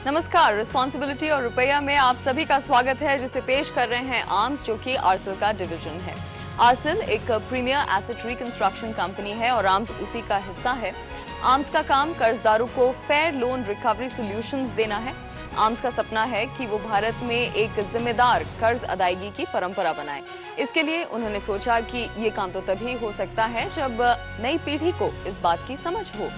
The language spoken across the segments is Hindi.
नमस्कार, रिस्पॉन्सिबिलिटी और रुपया में आप सभी का स्वागत है, जिसे पेश कर रहे हैं आर्म्स, जो कि आरसेल का डिवीजन है। आरसेल एक प्रीमियर एसेट रिकंस्ट्रक्शन कंपनी है और आर्म्स उसी का हिस्सा है। आर्म्स का काम कर्जदारों को फेयर लोन रिकवरी सॉल्यूशंस देना है। आर्म्स का सपना है कि वो भारत में एक जिम्मेदार कर्ज अदायगी की परंपरा बनाए। इसके लिए उन्होंने सोचा कि ये काम तो तभी हो सकता है जब नई पीढ़ी को इस बात की समझ हो।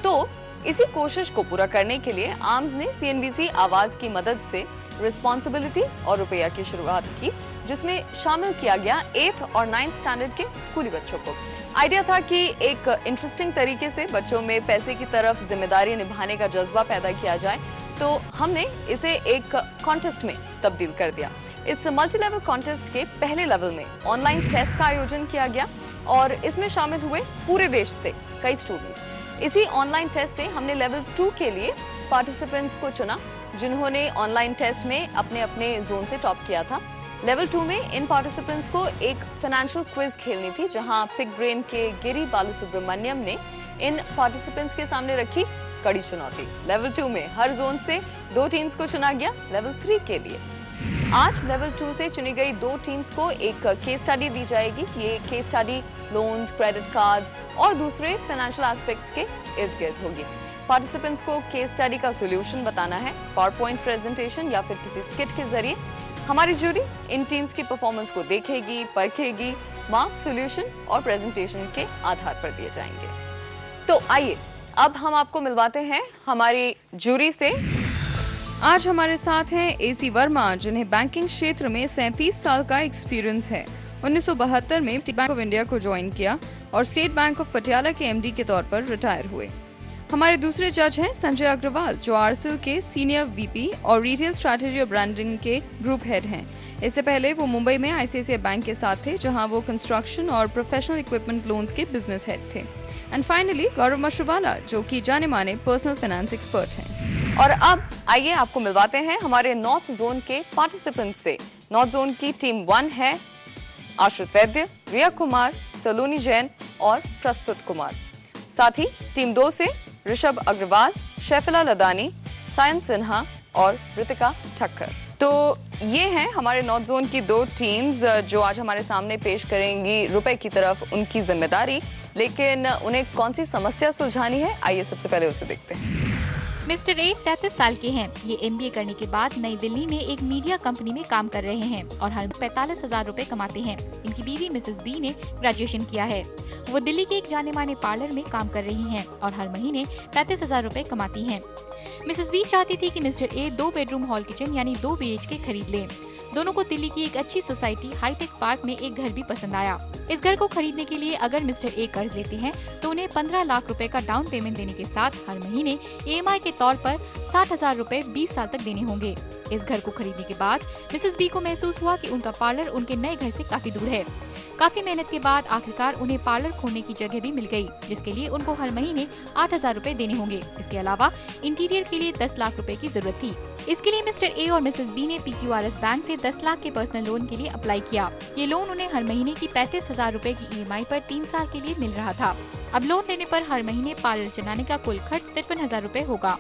तो इसी कोशिश को पूरा करने के लिए आर्म्स ने सीएनबीसी आवाज की मदद से रिस्पॉन्सिबिलिटी और रुपया की शुरुआत की, जिसमें शामिल किया गया 8th और 9th स्टैंडर्ड के स्कूली बच्चों को। आइडिया था कि एक इंटरेस्टिंग तरीके से बच्चों में पैसे की तरफ जिम्मेदारी निभाने का जज्बा पैदा किया जाए, तो हमने इसे एक कॉन्टेस्ट में तब्दील कर दिया। इस मल्टी लेवल कॉन्टेस्ट के पहले लेवल में ऑनलाइन टेस्ट का आयोजन किया गया और इसमें शामिल हुए पूरे देश से कई स्टूडेंट्स। इसी ऑनलाइन टेस्ट से हमने लेवल 2 के लिए पार्टिसिपेंट्स को चुना, जिन्होंने ऑनलाइन टेस्ट में अपने अपने जोन से टॉप किया था। लेवल 2 में इन पार्टिसिपेंट्स को एक फाइनेंशियल क्विज खेलनी थी, जहां पिग ब्रेन के गिरी बालसुब्रमण्यम ने इन पार्टिसिपेंट्स के सामने रखी कड़ी चुनौती। लेवल 2 में हर जोन से 2 टीम्स को चुना गया लेवल 3 के लिए। आज लेवल 2 से चुनी गई 2 टीम्स को एक केस स्टडी दी जाएगी। ये case study loans, credit cards और दूसरे फाइनेंशियल एस्पेक्ट्स के इर्द गिर्द होगी। पार्टिसिपेंट्स को केस स्टडी का सॉल्यूशन बताना है पावर पॉइंट प्रेजेंटेशन या फिर किसी स्किट के जरिए। हमारी जूरी इन टीम्स की परफॉर्मेंस को देखेगी, परखेगी। मार्क्स सॉल्यूशन और प्रेजेंटेशन के आधार पर दिए जाएंगे। तो आइए अब हम आपको मिलवाते हैं हमारी जूरी से। आज हमारे साथ हैं एसी वर्मा, जिन्हें बैंकिंग क्षेत्र में 37 साल का एक्सपीरियंस है। 1972 में स्टेट बैंक ऑफ इंडिया को ज्वाइन किया और स्टेट बैंक ऑफ पटियाला के एमडी के तौर पर रिटायर हुए। हमारे दूसरे जज हैं संजय अग्रवाल, जो आरसेल के सीनियर वीपी और रिटेल स्ट्रैटेजी और ब्रांडिंग के ग्रुप हेड हैं। इससे पहले वो मुंबई में आईसीआईसीआई बैंक के साथ थे, जहां वो कंस्ट्रक्शन और प्रोफेशनल इक्विपमेंट लोन्स के बिजनेस हेड थे। एंड फाइनली गौरव मशरूवाला, जो कि जाने माने पर्सनल फाइनेंस एक्सपर्ट हैं। और अब आइए आपको मिलवाते हैं हमारे नॉर्थ जोन के पार्टिसिपेंट से। नॉर्थ जोन की टीम 1 है आश्रित वैद्य, रिया कुमार, सलोनी जैन और प्रस्तुत कुमार। साथ ही टीम 2 से ऋषभ अग्रवाल, शैफिला लदानी, सायन सिन्हा और ऋतिका ठक्कर। तो ये हैं हमारे नॉर्थ जोन की 2 टीम्स जो आज हमारे सामने पेश करेंगी रुपए की तरफ उनकी जिम्मेदारी। लेकिन उन्हें कौन सी समस्या सुलझानी है, आइए सबसे पहले उसे देखते हैं। मिस्टर ए 33 साल के हैं। ये एमबीए करने के बाद नई दिल्ली में एक मीडिया कंपनी में काम कर रहे हैं और हर 45,000 रुपए कमाते हैं। इनकी बीवी मिसेस बी ने ग्रेजुएशन किया है। वो दिल्ली के एक जाने माने पार्लर में काम कर रही हैं और हर महीने 35,000 रुपए कमाती हैं। मिसेस बी चाहती थी कि mister A 2 bedroom hall kitchen यानी 2 BHK खरीद लें। दोनों को दिल्ली की एक अच्छी सोसाइटी हाईटेक पार्क में एक घर भी पसंद आया। इस घर को खरीदने के लिए अगर मिस्टर ए कर्ज लेते हैं तो उन्हें 15 लाख रुपए का डाउन पेमेंट देने के साथ हर महीने EMI के तौर पर 60,000 रुपए 20 साल तक देने होंगे। इस घर को खरीदने के बाद मिसेस बी को महसूस हुआ कि उनका पार्लर उनके नए घर से काफी दूर है। काफी मेहनत के बाद आखिरकार उन्हें पार्लर खोलने की जगह भी मिल गई, जिसके लिए उनको हर महीने 8,000 रुपए देने होंगे। इसके अलावा इंटीरियर के लिए 10 लाख रुपए की जरूरत थी। इसके लिए मिस्टर ए और मिसेस बी ने PQRS बैंक से 10 लाख के पर्सनल लोन के लिए अप्लाई किया। ये लोन उन्हें हर महीने की 35,000 रुपए की EMI पर 3 साल के लिए मिल रहा था। अब लोन लेने पर हर महीने पार्लर चलाने का कुल खर्च 53,000 रुपए होगा।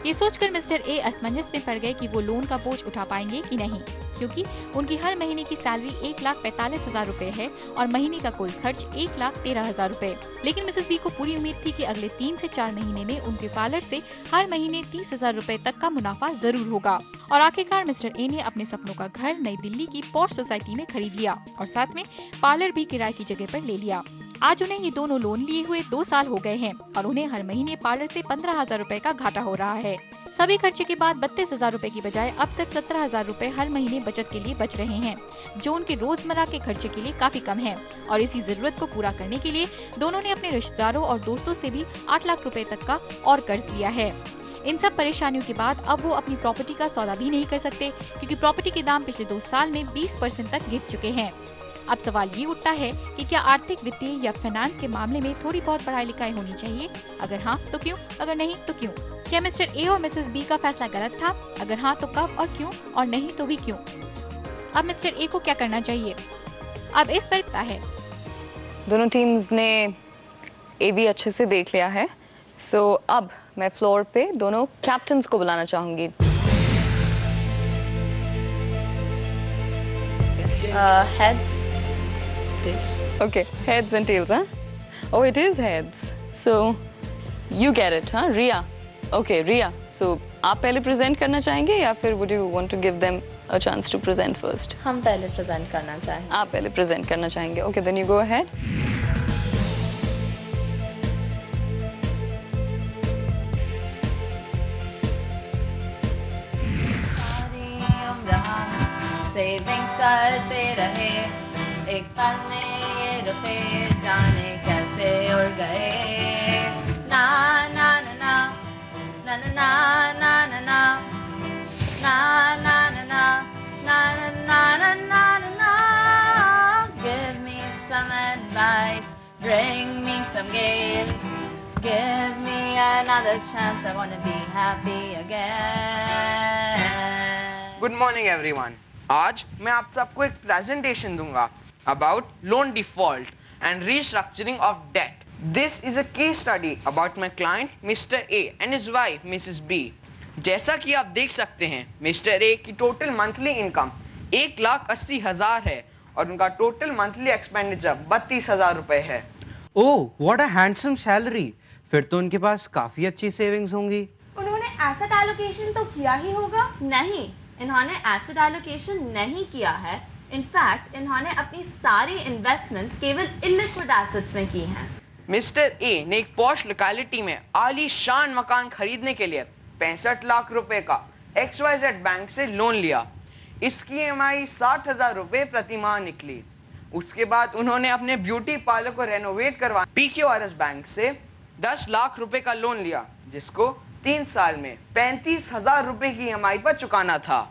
ये सोचकर मिस्टर ए असमंजस में पड़ गए कि वो लोन का बोझ उठा पाएंगे कि नहीं, क्योंकि उनकी हर महीने की सैलरी 1,45,000 रुपए है और महीने का कुल खर्च 1,13,000 रुपए। लेकिन मिसेस बी को पूरी उम्मीद थी कि अगले 3 से 4 महीने में उनके पार्लर से हर महीने 30,000 रुपए तक का मुनाफा जरूर होगा। और आखिरकार मिस्टर ए ने अपने सपनों का घर नई दिल्ली की पॉश सोसाइटी में खरीद लिया और साथ में पार्लर भी किराए की जगह पर ले लिया। आज उन्हें ये दोनों लोन लिए हुए 2 साल हो गए हैं और उन्हें हर महीने पार्लर से 15,000 रुपए का घाटा हो रहा है। सभी खर्चे के बाद 32,000 रुपए की बजाय अब सिर्फ 17,000 रुपए हर महीने बचत के लिए बच रहे हैं, जो उनके रोजमर्रा के खर्चे के लिए काफी कम है। और इसी जरूरत को पूरा करने के लिए दोनों ने अपने रिश्तेदारों और दोस्तों से भी 8 लाख रुपए तक का और कर्ज लिया है। इन सब परेशानियों के बाद अब वो अपनी प्रॉपर्टी का सौदा भी नहीं कर सकते, क्योंकि प्रॉपर्टी के दाम पिछले 2 साल में 20% तक गिर चुके हैं। अब सवाल ये उठता है कि क्या आर्थिक, वित्तीय या फाइनेंस के मामले में थोड़ी बहुत पढ़ाई लिखाई होनी चाहिए? अगर हाँ तो क्यों? अगर नहीं तो क्यों? क्या मिस्टर ए और मिसेस बी का फैसला गलत था? अगर हाँ तो कब और क्यों? और नहीं तो भी क्यों? अब मिस्टर ए को क्या करना चाहिए? अब इस पर पता है। दोनों टीम्स ने ए भी अच्छे से देख लिया है। सो अब मैं फ्लोर पे दोनों कैप्टन्स को बुलाना चाहूंगी। Heads. Okay, heads and tails, huh? Oh, it is heads. So, you get it, huh? Ria. Okay, Ria. So, आप पहले present करना चाहेंगे या फिर would you want to give them a chance to present first? हम पहले present करना चाहेंगे। आप पहले present करना चाहेंगे। Okay, then you go ahead. Savings करते रहे, एक पल में ये रुपए जाने कैसे उड़ गए। ना ना ना ना ना ना ना ना ना ना ना ना ना ना ना ना ना ना। Give me some advice, bring me some gain, give me another chance, I wanna be happy again. Good morning everyone. आज मैं आप सबको एक प्रेजेंटेशन दूंगा about loan default and restructuring of debt. This is a case study about my client Mr. A and his wife Mrs. B. जैसा कि आप देख सकते हैं Mr. A की टोटल मंथली इनकम 1,80,000 है और उनका टोटल मंथली एक्सपेंडिचर 32,000 रुपए है। ओह, व्हाट अ हैंडसम सैलरी। फिर तो उनके पास काफी अच्छी सेविंग्स होंगी। उन्होंने एसेट एलोकेशन तो किया ही होगा। नहीं, इन्होंने एसेट एलोकेशन नहीं किया है। इनफैक्ट इन्होंने अपनी सारी इन्वेस्टमेंट्स केवल इलिक्विड एसेट्स में की हैं। मिस्टर ए ने एक पॉश लोकेलिटी में आलीशान मकान खरीदने के लिए 65 लाख रुपए का XYZ बैंक से लोन लिया। इसकी EMI 60,000 रुपए प्रति माह निकली। उसके बाद उन्होंने अपने ब्यूटी पार्लर को रेनोवेट करवा PQRS बैंक से 10 लाख रुपए का लोन लिया, जिसको 3 साल में 35,000 रुपए की EMI पर चुकाना था।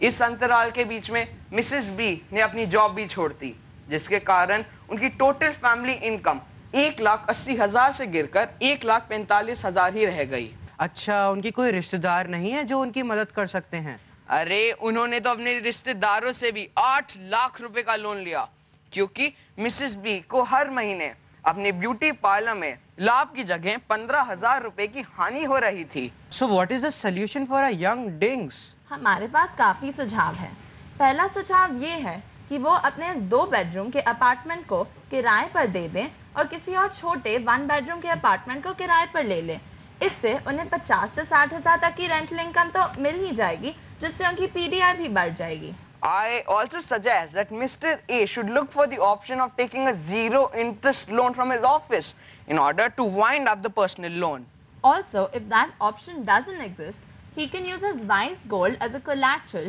इस अंतराल के बीच में मिसेस बी ने अपनी जॉब भी छोड़ दी, जिसके कारण उनकी टोटल फैमिली इनकम 1,80,000 से गिरकर 1,45,000 ही रह गई। अच्छा, उनकी कोई रिश्तेदार नहीं है जो उनकी मदद कर सकते हैं? अरे उन्होंने तो अपने रिश्तेदारों से भी 8 लाख रुपए का लोन लिया, क्योंकि मिसेस बी को हर महीने अपने ब्यूटी पार्लर में लाभ की जगह 15,000 रुपए की हानि हो रही थी। So what is the solution for a young dinks? हमारे पास काफ़ी सुझाव है। पहला सुझाव ये है कि वो अपने 2 बेडरूम के अपार्टमेंट को किराए पर दे दें और किसी और छोटे 1 बेडरूम के अपार्टमेंट को किराए पर ले लें। इससे उन्हें 50 से 60,000 तक की रेंटल इनकम तो मिल ही जाएगी, जिससे उनकी PDI भी बढ़ जाएगी। I also suggest that Mr. A should look for the option of taking a zero interest loan from his office in order to wind up the personal loan. Also, if that option doesn't exist, he can use his wife's gold as a collateral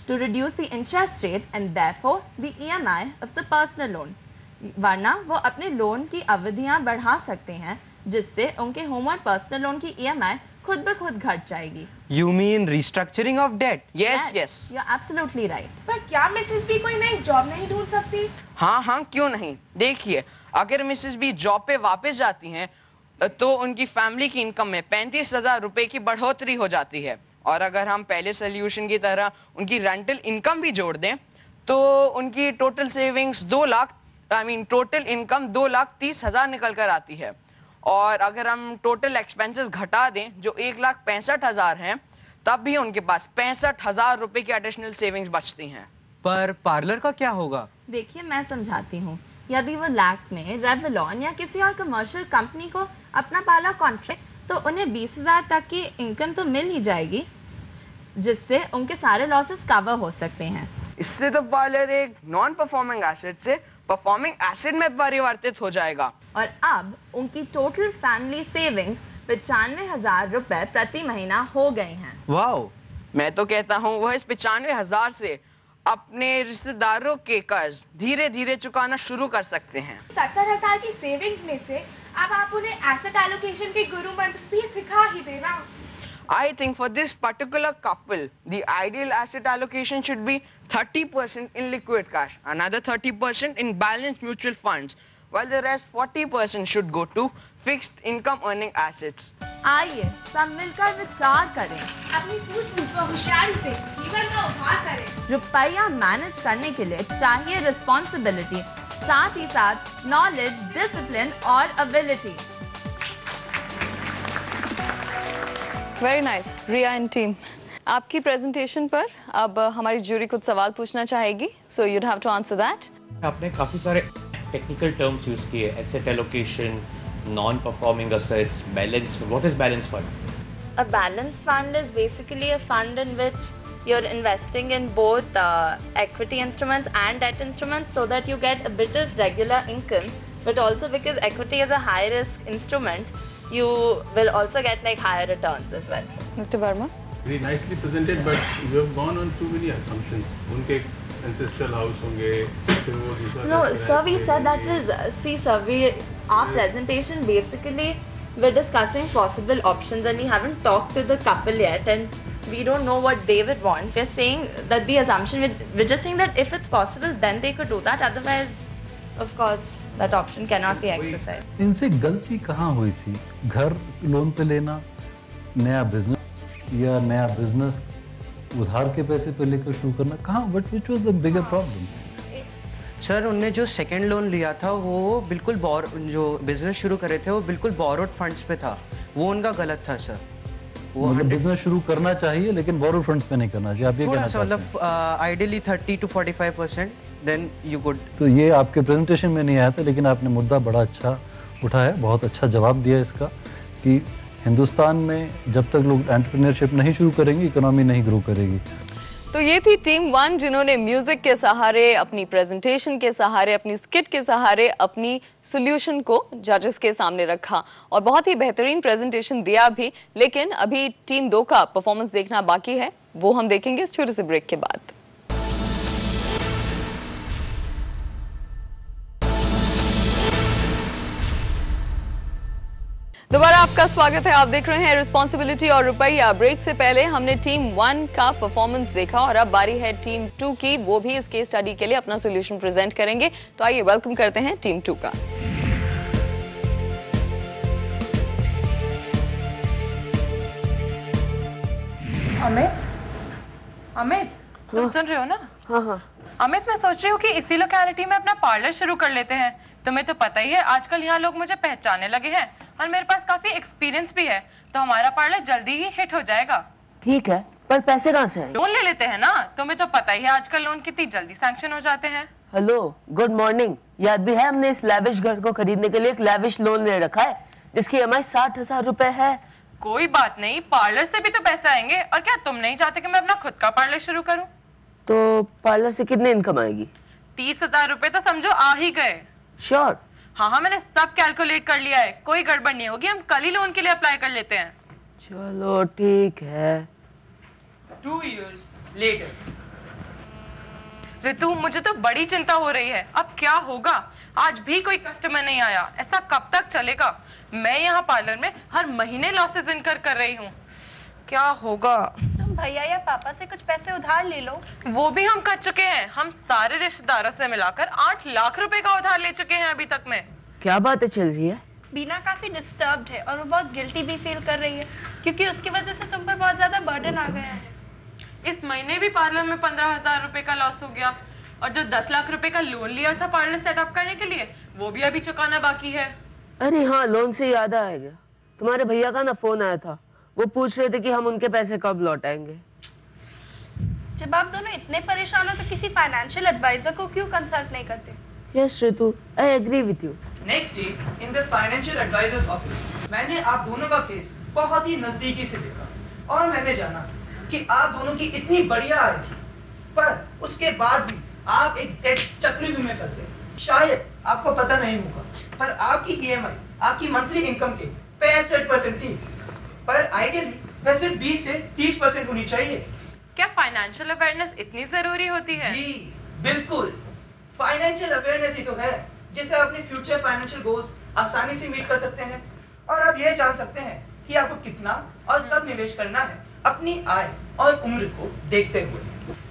to reduce the interest rate and therefore the EMI of the personal loan. वरना वो अपने लोन की अवधियां बढ़ा सकते हैं, जिससे उनके होम और पर्सनल लोन की EMI खुद ब खुद घट जाएगी। You mean restructuring of debt? Yes. You're absolutely right. पर क्या मिसेस बी कोई नई जॉब नहीं ढूंढ सकती? हाँ, क्यों नहीं। देखिए, अगर मिसेस बी जॉब पे वापस जाती हैं तो उनकी फैमिली की इनकम में 35,000 रुपए की बढ़ोतरी हो जाती है, और अगर हम पहले सोल्यूशन की तरह उनकी रेंटल इनकम भी जोड़ दें तो उनकी टोटल सेविंग्स टोटल इनकम 2,30,000 निकल कर आती है। और अगर हम टोटल एक्सपेंसेस घटा दें जो 1,65,000 हैं, तब भी उनके पास 65,000 रुपए की एडिशनल सेविंग्स बचती हैं। पर पार्लर का क्या होगा? देखिए, मैं समझाती हूँ। यदि वो लैक्मे, रेवलॉन या किसी और कमर्शियल कंपनी को अपना पार्लर कॉन्ट्रैक्ट, तो उन्हें 20,000 तक की इनकम तो मिल ही जाएगी, जिससे उनके सारे लॉसेस कवर हो सकते हैं। इसलिए तो पार्लर एक नॉन परफॉर्मिंग एसेट से परफॉर्मिंग एसेट में परिवर्तित हो जाएगा। और अब उनकी टोटल फैमिली सेविंग्स 95,000 रुपए प्रति महीना हो गए हैं। वाओ! मैं तो कहता हूँ वह इस 95,000 से अपने रिश्तेदारों के कर्ज धीरे धीरे चुकाना शुरू कर सकते हैं। 70,000 की सेविंग्स में से अब आप उन्हें एसेट एलोकेशन के गुरु मंत्र भी सिखा ही देना। I think for this particular couple, the ideal asset allocation should be 30% in liquid cash, another 30% in balanced mutual funds, while the rest 40% should go to fixed income earning assets. आइए सब मिलकर विचार करें, अपनी सूझबूझ व होशियारी से जीवन का उद्धार करें। रुपया मैनेज करने के लिए चाहिए रिस्पॉन्सिबिलिटी, साथ ही साथ नॉलेज, डिसिप्लिन और ability. Very nice. Riya and team, आपकी प्रेजेंटेशन पर अब हमारी जूरी कुछ सवाल पूछना चाहेगी, so you'd have to answer that. आपने काफ़ी सारे टेक्निकल टर्म्स यूज़ किए, asset allocation, non performing assets, balance. What is balance fund? A balance fund is basically a fund in which you're investing in both equity instruments and debt instruments so that you get a bit of regular income, but also because equity is a high risk instrument, you will also get like higher returns as well. Mr. Verma? Very nicely presented, but you have gone on too many assumptions. उनके ancestral house होंगे, फिर वो दूसरा। No, sir, we said that was see, sir, our presentation basically we're discussing possible options and we haven't talked to the couple yet and we don't know what they would want. We're saying that the assumption we're just saying that if it's possible then they could do that, otherwise of course that option cannot be exercised. इनसे गलती कहाँ हुई थी? घर लोन पे लेना, नया बिजनेस या नया बिजनेस उधार के पैसे पे लेकर शुरू करना, कहाँ? Which was the bigger problem? Sir उनने जो सेकंड लोन लिया था वो बिल्कुल जो बिजनेस शुरू करे थे वो बिल्कुल बोरोड फंड्स पे था, वो उनका गलत था सर। वो मतलब बिजनेस शुरू करना चाहिए लेकिन बोरोड फंड्स पे नहीं करना चाहिए, आप ये कहना चाहते हैं? मतलब ideally 30 to 45% then you good. तो ये आपके प्रेजेंटेशन में नहीं आया था, लेकिन आपने मुद्दा बड़ा अच्छा उठाया है, बहुत अच्छा जवाब दिया इसका कि हिंदुस्तान में जब तक लोग एंटरप्रेन्योरशिप नहीं शुरू करेंगे इकोनॉमी नहीं ग्रो करेगी। तो ये थी टीम 1 जिन्होंने म्यूजिक के सहारे, अपनी प्रेजेंटेशन के सहारे, अपनी स्किट के सहारे अपनी सॉल्यूशन को जजेस के सामने रखा और बहुत ही बेहतरीन प्रेजेंटेशन दिया भी। लेकिन अभी टीम 2 का परफॉर्मेंस देखना बाकी है, वो हम देखेंगे इस छोटे से ब्रेक के बाद। दोबारा आपका स्वागत है। आप देख रहे हैं रिस्पॉन्सिबिलिटी और रुपया। ब्रेक से पहले हमने टीम 1 का परफॉर्मेंस देखा और अब बारी है टीम 2 की। वो भी इस केस स्टडी के लिए अपना सॉल्यूशन प्रेजेंट करेंगे। तो आइए वेलकम करते हैं टीम 2 का। अमित, तुम सुन रहे हो ना? हाँ। अमित, मैं सोच रही हूँ कि इसी लोकेलिटी में अपना पार्लर शुरू कर लेते हैं। तुम्हें तो पता ही है आजकल यहाँ लोग मुझे पहचानने लगे हैं और मेरे पास काफी एक्सपीरियंस भी है, तो हमारा पार्लर जल्दी ही हिट हो जाएगा। ठीक है, पर पैसे कहाँ से आए? लोन ले लेते हैं ना, तुम्हें तो पता ही है आजकल लोन कितनी जल्दी सैंक्शन हो जाते हैं। Hello, good morning. याद भी है हमने इस लैविश घर को खरीदने के लिए एक लैविश लोन ले रखा है जिसकी EMI 60,000 रुपए है। कोई बात नहीं, पार्लर से भी तो पैसे आएंगे। और क्या तुम नहीं चाहते कि मैं अपना खुद का पार्लर शुरू करूँ? तो पार्लर से कितने इनकम आएगी? 30,000 रुपए तो समझो आ ही गए। श्योर? हाँ, मैंने सब कैलकुलेट कर लिया है, कोई गड़बड़ नहीं होगी। हम कल ही लोन के लिए अप्लाई कर लेते हैं। चलो ठीक है। 2 years later. ऋतु, मुझे तो बड़ी चिंता हो रही है, अब क्या होगा? आज भी कोई कस्टमर नहीं आया, ऐसा कब तक चलेगा? मैं यहाँ पार्लर में हर महीने लॉसेस इनकर कर रही हूँ, क्या होगा? तुम भैया या पापा से कुछ पैसे उधार ले लो। वो भी हम कर चुके हैं, हम सारे रिश्तेदारों से मिलाकर 8 लाख रुपए का उधार ले चुके हैं अभी तक में। क्या बातें चल रही है? बीना काफी डिस्टर्ब्ड है और वो बहुत गिल्टी भी फील कर रही है क्योंकि उसकी वजह से तुम पर बहुत ज्यादा बर्डन आ गया है। इस महीने भी पार्लर में 15,000 रुपए का लॉस हो गया और जो 10 लाख रुपए का लोन लिया था पार्लर सेटअप करने के लिए वो भी अभी चुकाना बाकी है। अरे हाँ, लोन से याद आ गया, तुम्हारे भैया का ना फोन आया था, वो पूछ रहे थे कि हम उनके पैसे कब लौटाएंगे। जब आप दोनों इतने परेशान हो तो किसी फाइनेंशियल एडवाइजर को क्यों कंसल्ट नहीं करते? Yes Ritu, I agree with you. Next day in the financial advisors office मैंने आप दोनों का केस बहुत ही नजदीकी से देखा और मैंने जाना कि आप दोनों की इतनी बढ़िया आय थी, पर उसके बाद भी आप एक डेट चक्रव्यूह में फंस गए। शायद आपको पता नहीं होगा, पर आपकी EMI आपकी मंथली इनकम के 65% थी, पर आइडियली वैसे 20 से 30% होनी चाहिए। क्या फाइनेंशियल अवेयरनेस इतनी जरूरी होती है? जी बिल्कुल, फाइनेंशियल अवेयरनेस ही तो है जिससे अपने फ्यूचर फाइनेंशियल गोल्स आसानी से मीट कर सकते हैं और आप ये जान सकते हैं कि आपको कितना और कब निवेश करना है अपनी आय और उम्र को देखते हुए।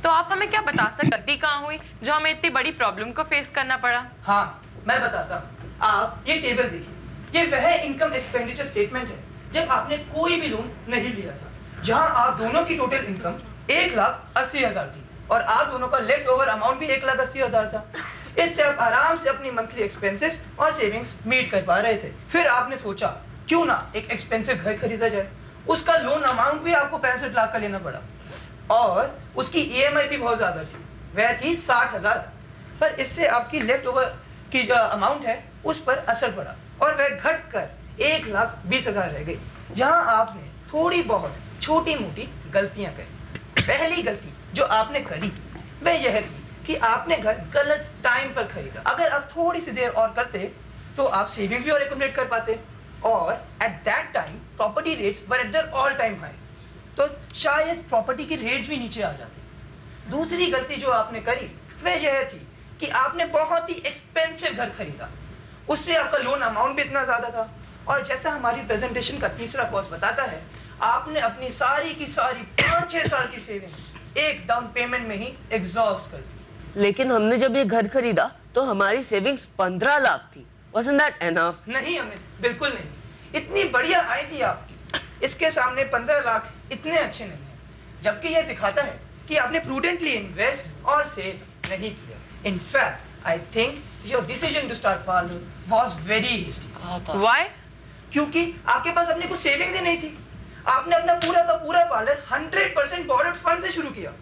तो आप हमें क्या बता सकते गलती कहाँ हुई जो हमें इतनी बड़ी प्रॉब्लम को फेस करना पड़ा? हाँ, मैं बताता हूँ। आप ये टेबल देखिए, ये वह इनकम एक्सपेंडिचर स्टेटमेंट है जब आपने कोई भी लोन नहीं लिया था, जहाँ आप दोनों की टोटल इनकम 1,80,000 थी और आप दोनों का लेफ्ट ओवर अमाउंट भी 1,80,000 था। इससे आप आराम से अपनी मंथली एक्सपेंसेस और सेविंग्स मीट कर पा रहे थे। फिर आपने सोचा क्यों ना एक एक्सपेंसिव घर खरीदा जाए उसका लोन अमाउंट भी आपको 65 लाख का लेना पड़ा और उसकी EMI भी बहुत ज्यादा थी, वह थी 60,000। पर इससे आपकी लेफ्ट ओवर की जो अमाउंट है उस पर असर पड़ा और वह घटकर 1,20,000 रह गई। जहां आपने थोड़ी बहुत छोटी मोटी गलतियां करी। पहली गलती जो आपने करी वह यह थी कि आपने घर गलत टाइम पर खरीदा। अगर आप थोड़ी सी देर और करते तो आप सेविंग्स भी और एक्युमुलेट कर पाते और at that time property rates were at there all time high, तो शायद प्रॉपर्टी के रेट्स भी नीचे आ जाते। दूसरी गलती जो आपने करी वह यह थी कि आपने बहुत ही एक्सपेंसिव घर खरीदा, उससे आपका लोन अमाउंट भी इतना ज्यादा था और जैसा हमारी प्रेजेंटेशन का तीसरा कॉस्ट बताता है, आपने अपनी सारी की सारी 5-6 साल की सेविंग एक डाउन पेमेंट में ही एग्जॉस्ट कर दी। लेकिन हमने जब ये घर खरीदा तो हमारी सेविंग्स 15 लाख थी। Wasn't that enough? नहीं अमित, बिल्कुल नहीं। इतनी बढ़िया आय थी आपकी, इसके सामने 15 लाख इतने अच्छे नहीं हैं। जबकि यह दिखाता है कि आपने प्रूडेंटली इन्वेस्ट और सेव नहीं किया। In fact, I think your decision to start parlor was very hasty. Why? क्योंकि आपके पास अपने कुछ सेविंग्स ही नहीं थी। आपने अपना पूरा का पूरा पार्लर 100% borrowed फंड से शुरू किया।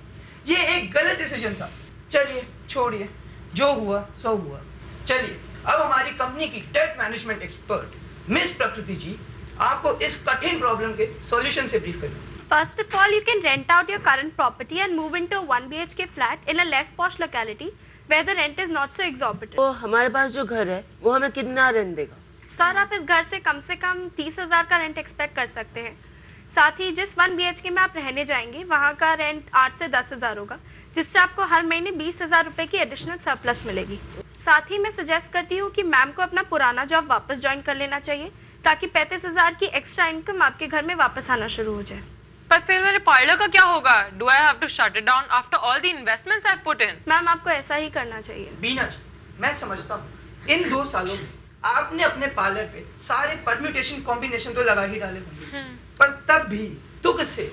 ये एक गलत डिसीजन था। चलिए छोड़िए, जो हुआ सो हुआ। चलिए अब हमारी कंपनी की डेट मैनेजमेंट एक्सपर्ट मिस प्रकृति जी आपको इस कठिन प्रॉब्लम के सॉल्यूशन से ब्रीफ करेंगे। First of all, you can rent out your current property and move into a 1 BHK flat in a less posh locality where the rent is not so exorbitant. तो हमारे पास जो घर है वो हमें कितना रेंट देगा? सर आप इस घर से कम 30,000 का रेंट एक्सपेक्ट कर सकते हैं। साथ ही जिस 1 BHK में आप रहने जाएंगे वहाँ का रेंट 8 से 10,000 होगा, जिससे आपको हर महीने 20,000 रुपए की एडिशनल सरप्लस मिलेगी। साथ ही मैं सजेस्ट करती हूँ कि मैम को अपना पुराना जॉब वापस ज्वाइन कर लेना चाहिए ताकि 35,000 की एक्स्ट्रा इनकम आपके घर में वापस आना शुरू हो जाए। पर फिर मेरे पार्लर का क्या होगा? Do I have to shut it down after all the investments I've put in? Ma'am आपको ऐसा ही करना चाहिए। बीना जी, मैं समझता हूँ इन 2 सालों में आपने अपने पार्लर पे सारे परम्यूटेशन कॉम्बिनेशन तो लगा ही डाले होंगे, पर तब भी दुख से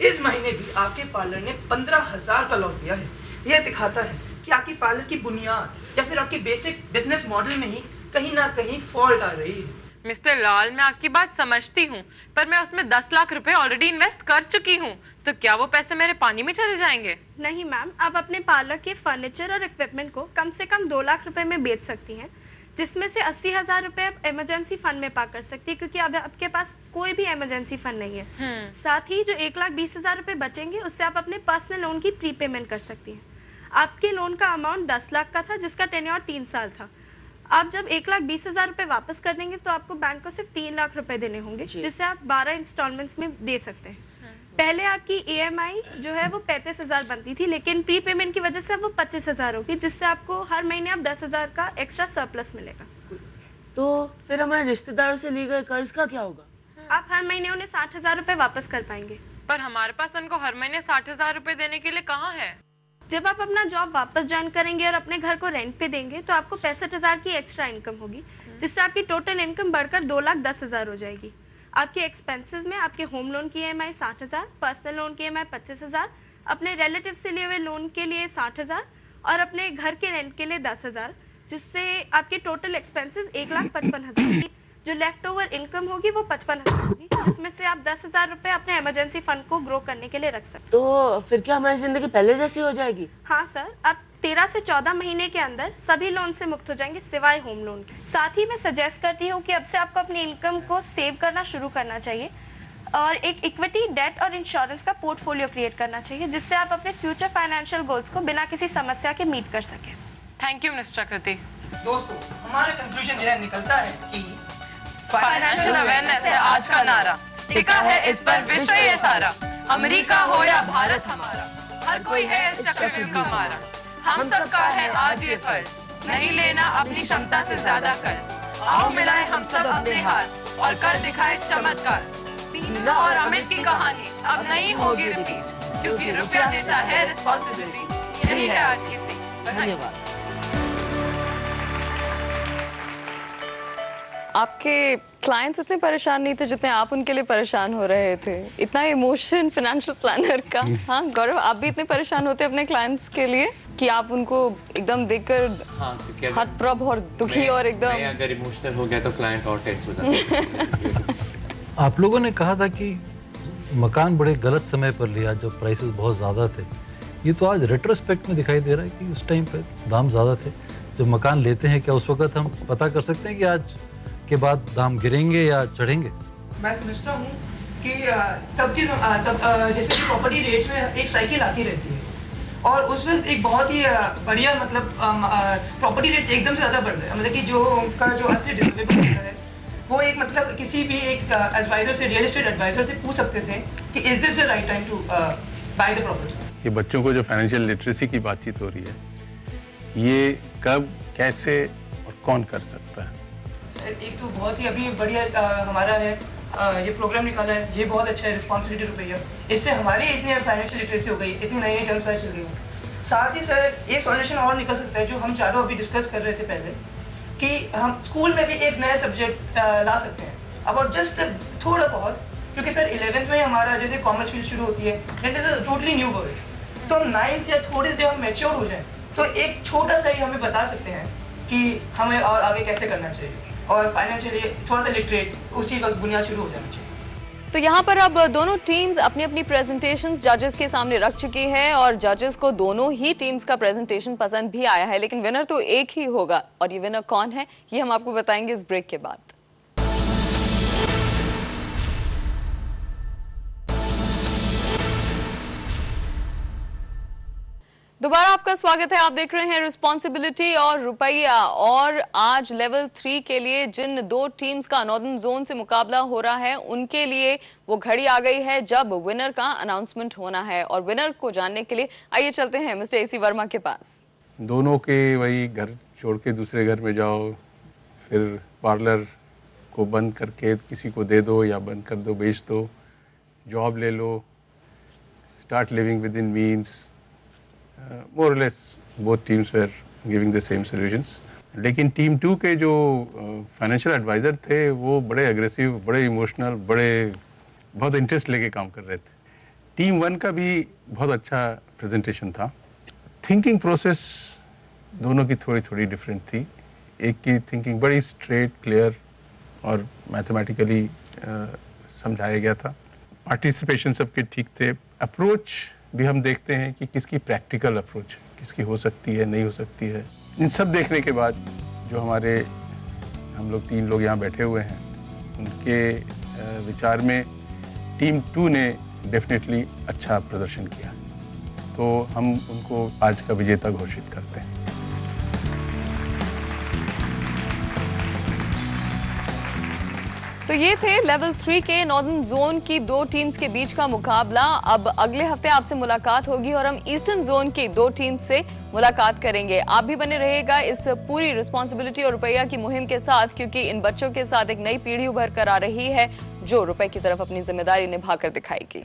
इस महीने भी आपके पार्लर ने 15,000 का लॉस दिया है। यह दिखाता है कि आपकी पार्लर की बुनियाद या फिर आपकी बेसिक बिजनेस मॉडल में ही कहीं ना कहीं फॉल्ट आ रही है। मिस्टर लाल, मैं आपकी बात समझती हूँ, पर मैं उसमें 10 लाख रुपए ऑलरेडी इन्वेस्ट कर चुकी हूँ, तो क्या वो पैसे मेरे पानी में चले जाएंगे? नहीं मैम, आप अपने पार्लर के फर्नीचर और इक्विपमेंट को कम से कम 2 लाख रुपए में बेच सकती हैं, जिसमें से 80,000 रुपए आप इमरजेंसी फंड में पार्क कर सकती है, क्योंकि अब आपके पास कोई भी इमरजेंसी फंड नहीं है। साथ ही जो 1,20,000 रुपए बचेंगे उससे आप अपने पर्सनल लोन की प्रीपेमेंट कर सकती हैं। आपके लोन का अमाउंट 10 लाख का था, जिसका टेन्योर 3 साल था। आप जब 1,20,000 रुपए वापस कर देंगे तो आपको बैंक को सिर्फ 3 लाख रुपए देने होंगे, जिसे आप 12 इंस्टॉलमेंट्स में दे सकते हैं। पहले आपकी EMI जो है वो 35,000 बनती थी, लेकिन प्री पेमेंट की वजह से वो 25,000 होगी, जिससे आपको हर महीने आप 10,000 का एक्स्ट्रा सरप्लस मिलेगा। तो फिर हमारे रिश्तेदारों से लिए गए कर्ज का क्या होगा? आप हर महीने उन्हें 60,000 रुपए वापस कर पाएंगे। पर हमारे पास उनको हर महीने 60,000 रुपए देने के लिए कहाँ है? जब आप अपना जॉब वापस ज्वाइन करेंगे और अपने घर को रेंट पे देंगे तो आपको 65,000 की एक्स्ट्रा इनकम होगी, जिससे आपकी टोटल इनकम बढ़कर 2,10,000 हो जाएगी। आपके एक्सपेंसेस में आपके होम लोन की EMI 60,000, पर्सनल लोन की EMI 25,000, अपने रिलेटिव से लिए हुए लोन के लिए 60,000 और अपने घर के रेंट के लिए 10,000, जिससे आपके टोटल एक्सपेंसेस 1,55,000 की जो लेफ्ट ओवर इनकम होगी वो 55,000 होगी, जिसमें से आप 10,000 रुपए अपने इमरजेंसी फंड को ग्रो करने के लिए रख सकते। तो फिर क्या हमारी जिंदगी पहले जैसी हो जाएगी? हाँ सर, आप 13 से 14 महीने के अंदर सभी लोन से मुक्त हो जाएंगे सिवाय होम लोन के। साथ ही मैं सजेस्ट करती हूँ कि अब से आपको अपनी इनकम को सेव करना शुरू करना चाहिए और एक इक्विटी, डेट और इंश्योरेंस का पोर्टफोलियो क्रिएट करना चाहिए, जिससे आप अपने फ्यूचर फाइनेंशियल गोल्स को बिना किसी समस्या के मीट कर सकें। थैंक यू मिस्टर प्रकृति। दोस्तों, हमारा कंक्लूजन यह निकलता है कि फाइनेंशियल अवेयरनेस है आज का नारा, टिका है इस पर विश्व ये सारा। अमेरिका हो या भारत हमारा, हर कोई है इस चक्रव्यूह का मारा। हम सबका है आज ये फर्ज, नहीं लेना अपनी क्षमता से ज्यादा कर्ज। आओ मिलाएं हम सब अपने हाथ और कर दिखाए चमत्कार। बीना और अमित की कहानी अब नहीं होगी रिपीट, क्योंकि रुपया देता है रिस्पॉन्सिबिलिटी। यही है आज की सीख। धन्यवाद। आपके क्लाइंट्स इतने परेशान नहीं थे जितने आप उनके लिए परेशान हो रहे थे। इतना इमोशन फाइनेंशियल प्लानर का। हाँ गौरव, आप भी इतने परेशान होते अपने क्लाइंट्स के लिए कि आप उनको एकदम देखकर हतप्रभ और दुखी और एकदम। अगर इमोशनल हो गया तो क्लाइंट और टेंस हो जाता है। आप लोगों ने कहा था कि मकान बड़े गलत समय पर लिया जब प्राइसेस बहुत ज़्यादा थे। ये तो आज रेट्रोस्पेक्ट में दिखाई दे रहा है कि उस टाइम पर दाम ज़्यादा थे। जब मकान लेते हैं क्या उस वक्त हम पता कर सकते हैं कि आज के बाद दाम गिरेंगे या चढ़ेंगे? मैं समझता हूँ कि तब जैसे कि प्रॉपर्टी रेट्स में एक साइकिल आती रहती है और उस वक्त एक बहुत ही बढ़िया मतलब प्रॉपर्टी रेट एकदम से ज़्यादा बढ़ रहा है। मतलब कि जो उनका जो असली डिवेलपर है वो एक मतलब किसी भी एक एडवाइजर से, रियल एस्टेट एडवाइजर से पूछ सकते थे कि is this the right time to buy the property. ये बच्चों को जो फाइनेंशियल लिटरेसी की बातचीत हो रही है, ये कब, कैसे और कौन कर सकता है? सर एक तो बहुत ही अभी बढ़िया हमारा है ये प्रोग्राम निकाला है, ये बहुत अच्छा है, रिस्पॉन्सिबिलिटी रुपया। इससे हमारी इतनी फाइनेंशियल लिटरेसी हो गई, इतनी नई टर्म्स पता चल गई। साथ ही सर एक सॉल्यूशन और निकल सकता है जो हम चारों अभी डिस्कस कर रहे थे पहले, कि हम स्कूल में भी एक नया सब्जेक्ट ला सकते हैं अब जस्ट थोड़ा बहुत, क्योंकि सर 11th में हमारा जैसे कॉमर्स फील्ड शुरू होती है, that is a totally new world. तो हम 9th या थोड़े जब हम मैच्योर हो जाएं तो एक छोटा सा ही हमें बता सकते हैं कि हमें और आगे कैसे करना चाहिए, और फाइनेंशियली थोड़ा सा लिटरेट उसी वक्त बुनियाद शुरू हो जाना चाहिए। तो यहाँ पर अब दोनों टीम्स अपनी अपनी प्रेजेंटेशंस जजेस के सामने रख चुकी हैं और जजेस को दोनों ही टीम्स का प्रेजेंटेशन पसंद भी आया है, लेकिन विनर तो एक ही होगा और ये विनर कौन है ये हम आपको बताएंगे इस ब्रेक के बाद। दोबारा आपका स्वागत है। आप देख रहे हैं रिस्पॉन्सिबिलिटी और रुपया, और आज लेवल 3 के लिए जिन दो टीम्स का नॉर्दर्न जोन से मुकाबला हो रहा है उनके लिए वो घड़ी आ गई है जब विनर का अनाउंसमेंट होना है, और विनर को जानने के लिए आइए चलते हैं मिस्टर एसी वर्मा के पास। दोनों के वही घर छोड़ के दूसरे घर में जाओ, फिर पार्लर को बंद करके किसी को दे दो या बंद कर दो, बेच दो, जॉब ले लो, start living within means, more or less both teams were giving the same solutions. लेकिन टीम 2 के जो फाइनेंशियल एडवाइज़र थे वो बड़े एग्रेसिव, बड़े इमोशनल, बहुत इंटरेस्ट लेके काम कर रहे थे। टीम 1 का भी बहुत अच्छा प्रेजेंटेशन था। थिंकिंग प्रोसेस दोनों की थोड़ी थोड़ी डिफरेंट थी। एक की थिंकिंग बड़ी स्ट्रेट, क्लियर और मैथमेटिकली समझाया गया था। पार्टिसिपेशन सबके ठीक थे। अप्रोच भी हम देखते हैं कि किसकी प्रैक्टिकल अप्रोच है, किसकी हो सकती है, नहीं हो सकती है। इन सब देखने के बाद जो हम लोग 3 लोग यहाँ बैठे हुए हैं, उनके विचार में टीम 2 ने डेफिनेटली अच्छा प्रदर्शन किया, तो हम उनको आज का विजेता घोषित करते हैं। तो ये थे लेवल 3 के नॉर्दर्न जोन की दो टीम्स के बीच का मुकाबला। अब अगले हफ्ते आपसे मुलाकात होगी और हम ईस्टर्न जोन की दो टीम्स से मुलाकात करेंगे। आप भी बने रहिएगा इस पूरी रिस्पॉन्सिबिलिटी और रुपया की मुहिम के साथ, क्योंकि इन बच्चों के साथ एक नई पीढ़ी उभर कर आ रही है जो रुपए की तरफ अपनी जिम्मेदारी निभाकर दिखाएगी।